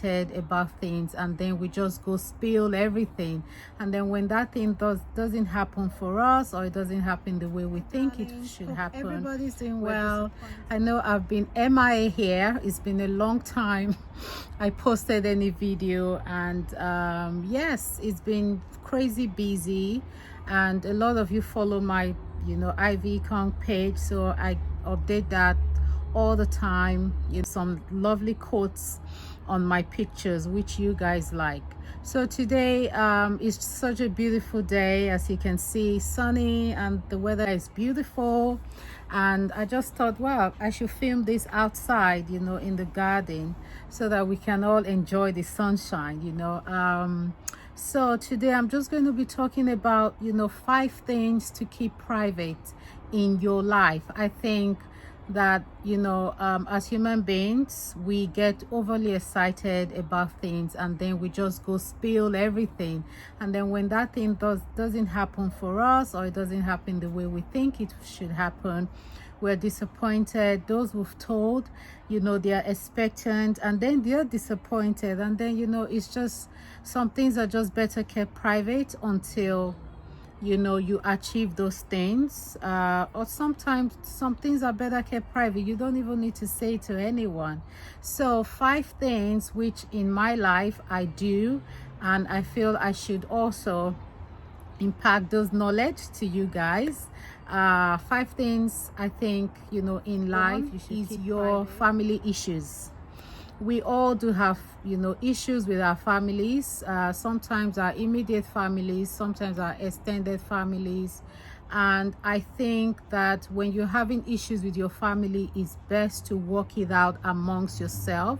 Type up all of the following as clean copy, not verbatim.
about things, and then we just go spill everything, and then when that thing doesn't happen for us, or it doesn't happen the way we think it should happen. Everybody's doing well. I know I've been MIA here. It's been a long time I posted any video, and yes, it's been crazy busy, and a lot of you follow my Ivy Kong page, so I update that all the time. Some lovely quotes on my pictures which you guys like. So today is such a beautiful day, as you can see, sunny, and the weather is beautiful, and I just thought, well, I should film this outside, in the garden, so that we can all enjoy the sunshine. So today I'm just going to be talking about 5 things to keep private in your life. I think that as human beings, we get overly excited about things, and then we just go spill everything, and then when that thing doesn't happen for us, or it doesn't happen the way we think it should happen, we're disappointed. Those we've told, they are expectant, and then they're disappointed, and then it's just, some things are just better kept private until you achieve those things, or sometimes some things are better kept private. You don't even need to say it to anyone. So 5 things which in my life I do, and I feel I should also impact those knowledge to you guys. 5 things I think in life is your family issues. We all do have issues with our families, sometimes our immediate families, sometimes our extended families, and I think that when you're having issues with your family, it's best to work it out amongst yourself,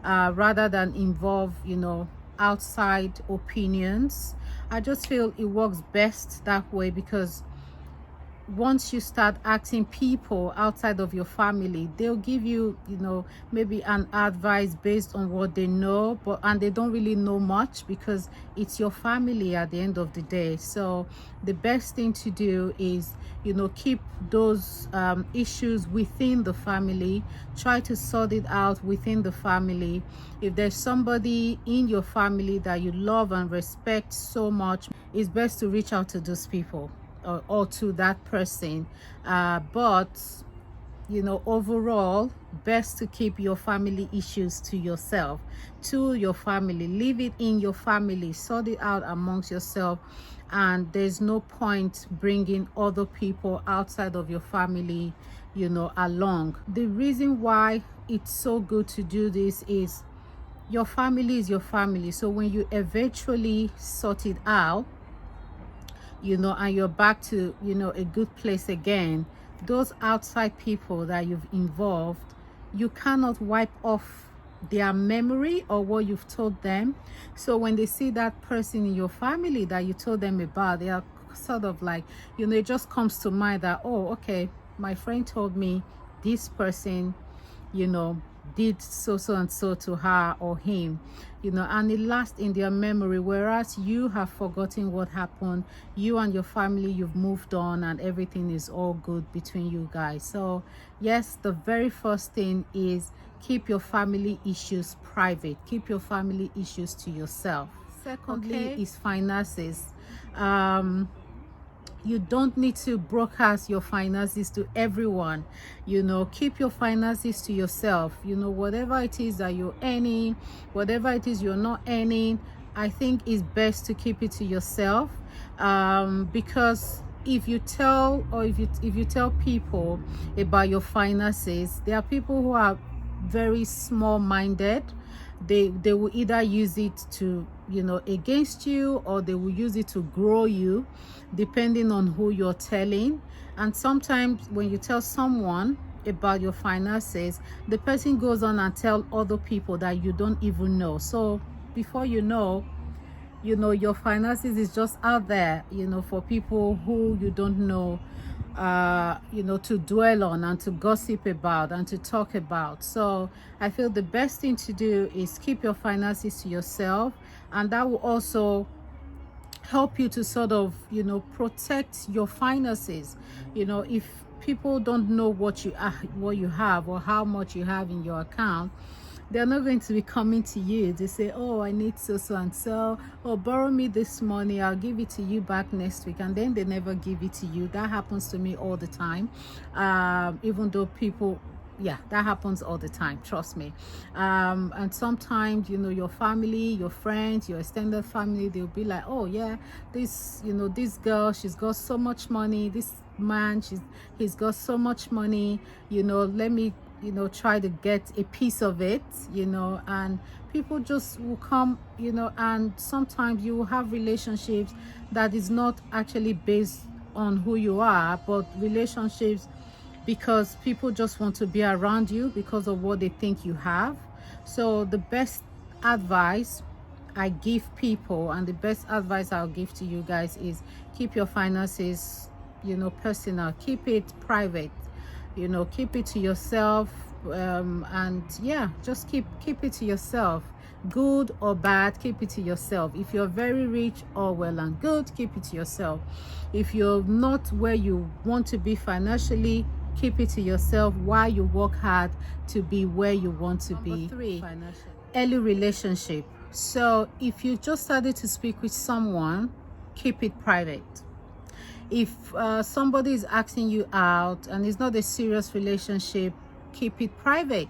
rather than involve outside opinions. I just feel it works best that way, because once you start asking people outside of your family, they'll give you maybe an advice based on what they know, and they don't really know much, because it's your family at the end of the day. So the best thing to do is keep those issues within the family. Try to sort it out within the family. If there's somebody in your family that you love and respect so much, it's best to reach out to those people, or to that person, but overall, best to keep your family issues to yourself, to your family. Leave it in your family, sort it out amongst yourself, and there's no point bringing other people outside of your family along. The reason why it's so good to do this is your family is your family. So when you eventually sort it out, and you're back to a good place again, those outside people that you've involved, you cannot wipe off their memory or what you've told them. So when they see that person in your family that you told them about, they are sort of like, it just comes to mind that, oh, okay, my friend told me this person did so and so to her or him, and it lasts in their memory, whereas you have forgotten what happened. You and your family, you've moved on, and everything is all good between you guys. So yes, the very first thing is keep your family issues private. Keep your family issues to yourself. Secondly, is finances. You don't need to broadcast your finances to everyone. Keep your finances to yourself. Whatever it is that you're earning, whatever it is you're not earning, I think it's best to keep it to yourself, because if you tell people about your finances, there are people who are very small-minded. They will either use it to against you, or they will use it to grow you, depending on who you're telling. And sometimes when you tell someone about your finances, the person goes on and tell other people that you don't even know. So before your finances is just out there for people who you don't know, to dwell on and to gossip about and to talk about. So I feel the best thing to do is keep your finances to yourself, and that will also help you to sort of protect your finances. If people don't know what you have or how much you have in your account, they're not going to be coming to you. They say, oh, I need so and so, or borrow me this money, I'll give it to you back next week, and then they never give it to you. That happens to me all the time. Even though people, yeah, that happens all the time, trust me. And sometimes, you know, your family, your friends, your extended family, they'll be like, oh yeah, this, you know, this girl, she's got so much money, this man, he's got so much money, you know, let me, you know, try to get a piece of it, you know. And people just will come, you know, and sometimes you will have relationships that is not actually based on who you are, but relationships because people just want to be around you because of what they think you have. So the best advice I give people, and the best advice I'll give to you guys, is keep your finances, you know, personal. Keep it private, you know, keep it to yourself. And yeah, just keep it to yourself. Good or bad, keep it to yourself. If you're very rich, all well and good, keep it to yourself. If you're not where you want to be financially, keep it to yourself while you work hard to be where you want to be. Number 3, early relationship. So if you just started to speak with someone, keep it private. If somebody is asking you out and it's not a serious relationship, keep it private.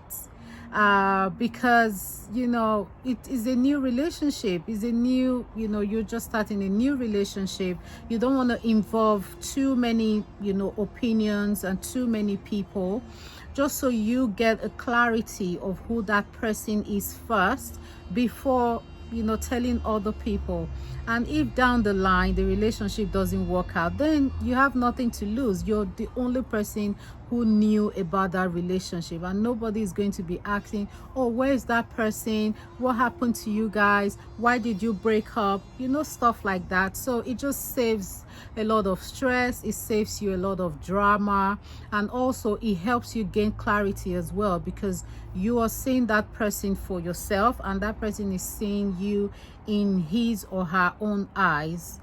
Because, you know, it is a new relationship. It's a new, you know, you're just starting a new relationship. You don't want to involve too many, you know, opinions and too many people, just so you get a clarity of who that person is first before, you know, telling other people. And if down the line the relationship doesn't work out, then you have nothing to lose. You're the only person who knew about that relationship, and nobody is going to be asking, oh, where is that person, what happened to you guys, why did you break up, you know, stuff like that. So it just saves a lot of stress, it saves you a lot of drama, and also it helps you gain clarity as well, because you are seeing that person for yourself, and that person is seeing you in his or her own eyes,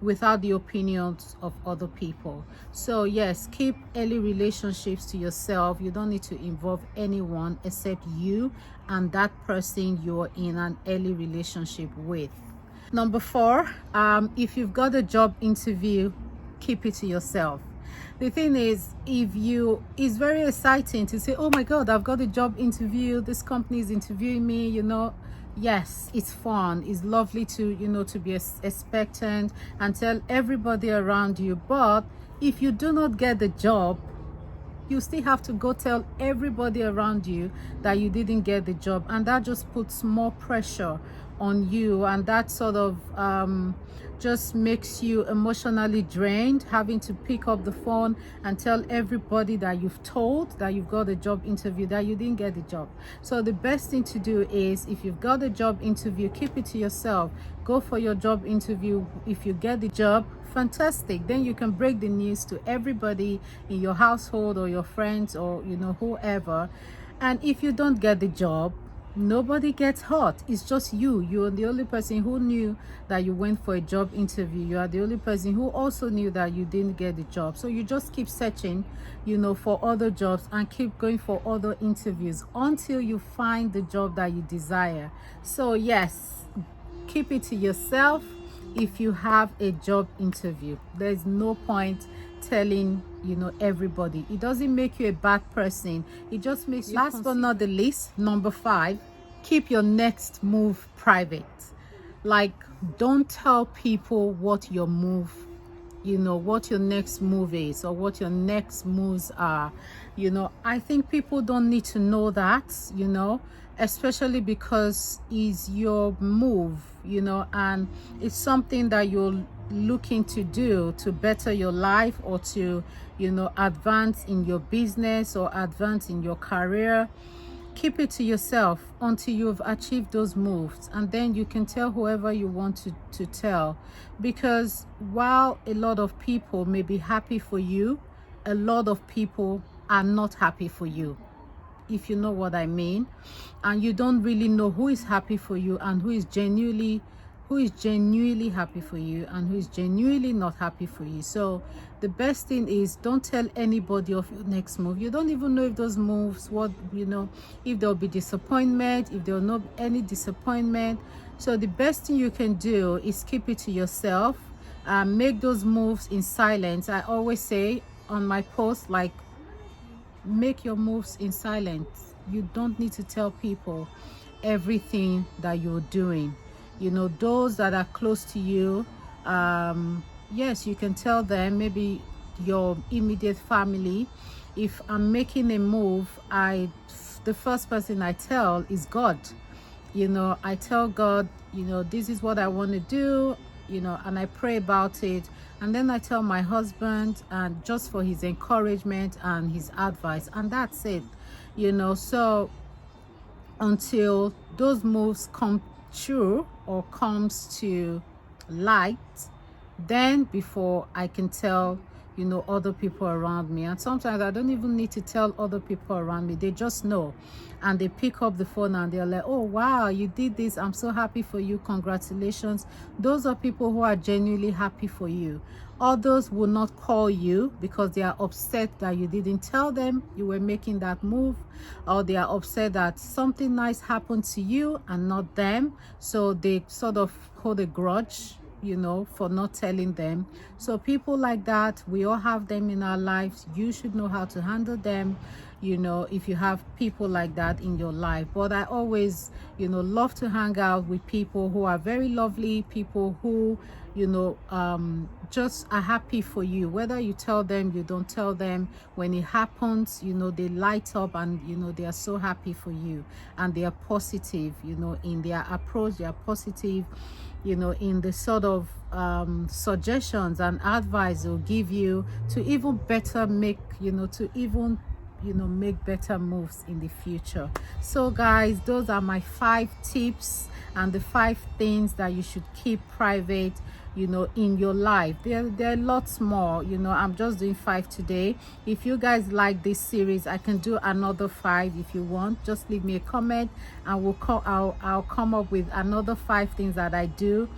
without the opinions of other people. So yes, keep early relationships to yourself. You don't need to involve anyone except you and that person you're in an early relationship with. Number 4, if you've got a job interview, keep it to yourself. The thing is, it's very exciting to say, oh my god, I've got a job interview, this company is interviewing me, you know. Yes, it's fun, it's lovely to, you know, to be expectant and tell everybody around you. But if you do not get the job, you still have to go tell everybody around you that you didn't get the job, and that just puts more pressure on you, and that sort of just makes you emotionally drained, having to pick up the phone and tell everybody that you've told that you've got a job interview that you didn't get the job. So the best thing to do is, if you've got a job interview, keep it to yourself. Go for your job interview. If you get the job, fantastic, then you can break the news to everybody in your household or your friends or, you know, whoever. And if you don't get the job, nobody gets hurt. It's just you're the only person who knew that you went for a job interview. You are the only person who also knew that you didn't get the job. So you just keep searching, you know, for other jobs and keep going for other interviews until you find the job that you desire. So yes, keep it to yourself. If you have a job interview, there's no point telling, you know, everybody. It doesn't make you a bad person, it just makes you. Last but not the least, number 5, keep your next move private. Like, don't tell people what your move, you know, what your next move is or what your next moves are. You know, I think people don't need to know that, you know, especially because it's your move, you know, and it's something that you're looking to do to better your life or to, you know, advance in your business or advance in your career. Keep it to yourself until you've achieved those moves, and then you can tell whoever you want to tell. Because while a lot of people may be happy for you, a lot of people are not happy for you, if you know what I mean. And you don't really know who is happy for you and who is genuinely who is genuinely happy for you and who is genuinely not happy for you. So the best thing is, don't tell anybody of your next move. You don't even know if those moves, what, you know, if there'll be disappointment, if there'll not any disappointment. So the best thing you can do is keep it to yourself. Make those moves in silence. I always say on my post, like, make your moves in silence. You don't need to tell people everything that you're doing. You know, those that are close to you, yes, you can tell them, maybe your immediate family. If I'm making a move, the first person I tell is God. You know, I tell God, you know, this is what I want to do, you know, and I pray about it. And then I tell my husband, and just for his encouragement and his advice, and that's it, you know. So until those moves come true or comes to light, then before I can tell, you know, other people around me. And sometimes I don't even need to tell other people around me. They just know, and they pick up the phone and they're like, oh wow, you did this, I'm so happy for you, congratulations. Those are people who are genuinely happy for you. Others will not call you because they are upset that you didn't tell them you were making that move, or they are upset that something nice happened to you and not them. So they sort of hold a grudge, you know, for not telling them. So people like that, we all have them in our lives. You should know how to handle them, you know, if you have people like that in your life. But I always, you know, love to hang out with people who are very lovely, people who, you know, just are happy for you. Whether you tell them, you don't tell them, when it happens, you know, they light up, and you know, they are so happy for you, and they are positive, you know, in their approach. They are positive, you know, in the sort of suggestions and advice they'll give you to even better make, you know, to even, you know, make better moves in the future. So guys, those are my 5 tips and the 5 things that you should keep private, you know, in your life. There are lots more, you know. I'm just doing 5 today. If you guys like this series, I can do another 5 if you want. Just leave me a comment and I'll come up with another 5 things that I do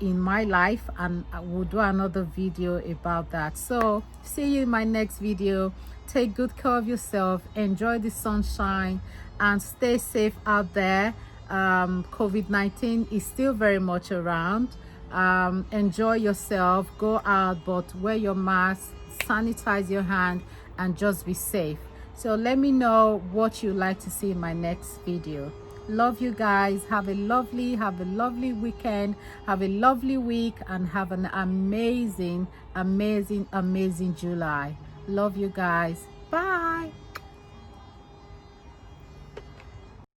in my life, and I will do another video about that. So see you in my next video. Take good care of yourself, enjoy the sunshine, and stay safe out there. COVID-19 is still very much around. Enjoy yourself, go out, but wear your mask, sanitize your hand, and just be safe. So let me know what you'd like to see in my next video. Love you guys. Have a lovely weekend, have a lovely week, and have an amazing July. Love you guys. Bye.